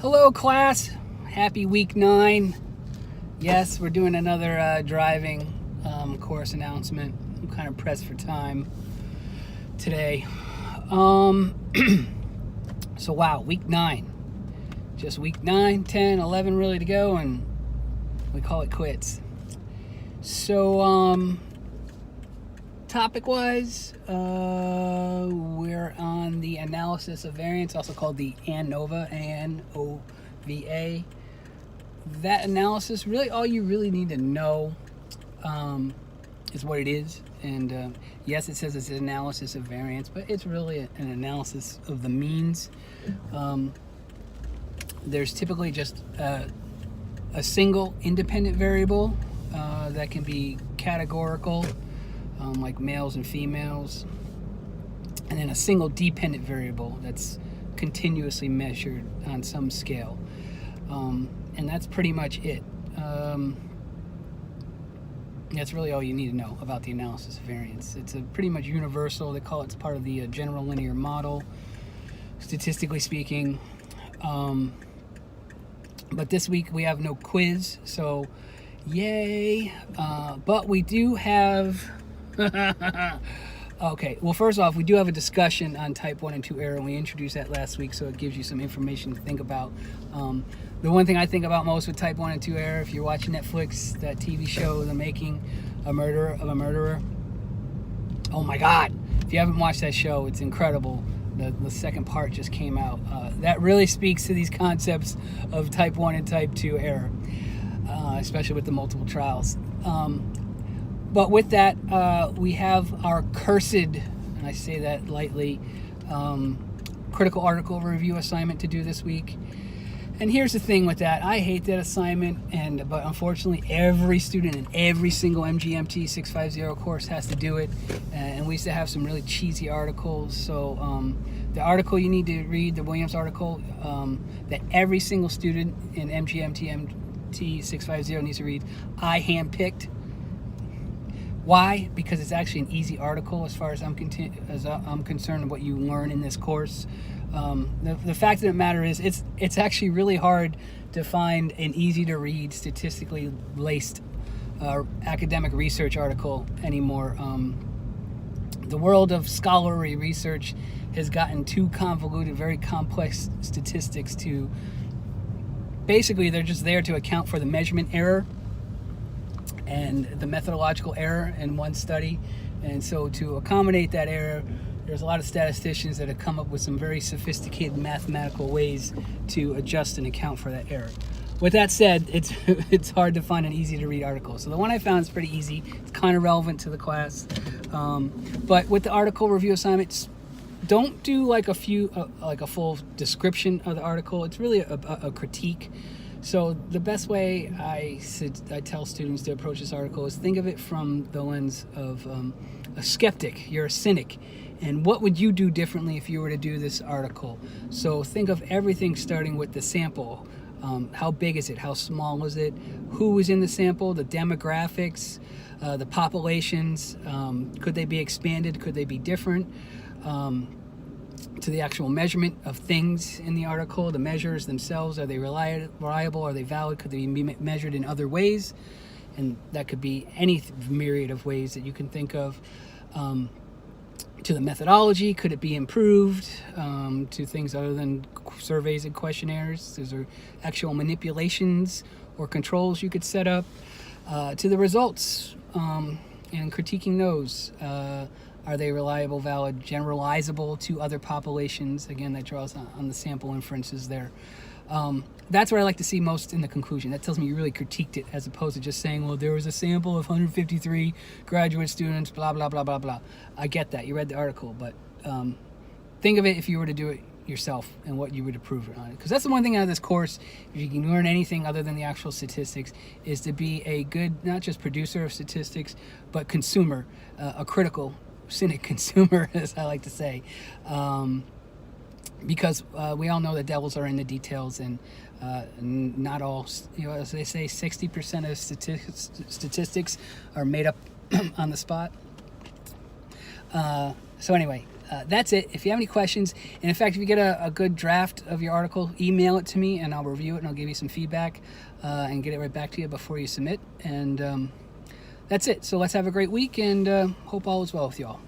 Hello class, happy week 9. Yes, we're doing another driving course announcement. I'm kind of pressed for time today. So wow, week 9. Just week 9, 10, 11 really to go, and we call it quits. So topic-wise, we're on the analysis of variance, also called the ANOVA, A-N-O-V-A. That analysis, really all you really need to know is what it is. And yes, it says it's an analysis of variance, but it's really an analysis of the means. There's typically just a single independent variable that can be categorical, like males and females, and then a single dependent variable that's continuously measured on some scale, and that's pretty much it. That's really all you need to know about the analysis of variance. It's a pretty much universal. They call it, it's part of the general linear model, statistically speaking. But this week we have no quiz, so yay. But we do have okay, well, first off, we do have a discussion on type 1 and 2 error, and we introduced that last week, so it gives you some information to think about. The one thing I think about most with type 1 and 2 error, if you're watching Netflix, that TV show, The Making a Murderer of a Murderer, oh my God, if you haven't watched that show, it's incredible. The second part just came out. That really speaks to these concepts of type 1 and type 2 error, especially with the multiple trials. But with that, we have our cursed, and I say that lightly, critical article review assignment to do this week. And here's the thing with that. I hate that assignment, but unfortunately every student in every single MGMT 650 course has to do it. And we used to have some really cheesy articles. So the article you need to read, the Williams article, that every single student in MGMT 650 needs to read, I handpicked. Why? Because it's actually an easy article as far as I'm concerned, what you learn in this course. The fact of the matter is, it's actually really hard to find an easy to read, statistically laced academic research article anymore. The world of scholarly research has gotten too convoluted, very complex statistics to, basically they're just there to account for the measurement error and the methodological error in one study. And so to accommodate that error, there's a lot of statisticians that have come up with some very sophisticated mathematical ways to adjust and account for that error. With that said, it's hard to find an easy to read article. So the one I found is pretty easy. It's kind of relevant to the class. But with the article review assignments, don't do like a full description of the article. It's really a critique. So the best way I tell students to approach this article is think of it from the lens of a skeptic. You're a cynic. And what would you do differently if you were to do this article? So think of everything starting with the sample. How big is it? How small is it? Who was in the sample? The demographics, the populations. Could they be expanded? Could they be different? To the actual measurement of things in the article, the measures themselves, are they reliable? Are they valid? Could they be measured in other ways? And that could be any myriad of ways that you can think of. To the methodology, could it be improved? To things other than surveys and questionnaires, those are actual manipulations or controls you could set up. To the results and critiquing those. Are they reliable, valid, generalizable to other populations? Again, that draws on the sample inferences there. That's what I like to see most in the conclusion. That tells me you really critiqued it, as opposed to just saying, well, there was a sample of 153 graduate students, blah, blah, blah, blah, blah. I get that. You read the article, but think of it if you were to do it yourself and what you would approve on it. Because that's the one thing out of this course, if you can learn anything other than the actual statistics, is to be a good, not just producer of statistics, but consumer, a critical cynic consumer, as I like to say, because we all know the devils are in the details, and not all, as they say, 60% of statistics are made up on the spot. So anyway, that's it. If you have any questions, and in fact, if you get a good draft of your article, email it to me and I'll review it and I'll give you some feedback and get it right back to you before you submit. And that's it. So let's have a great week, and hope all is well with you all.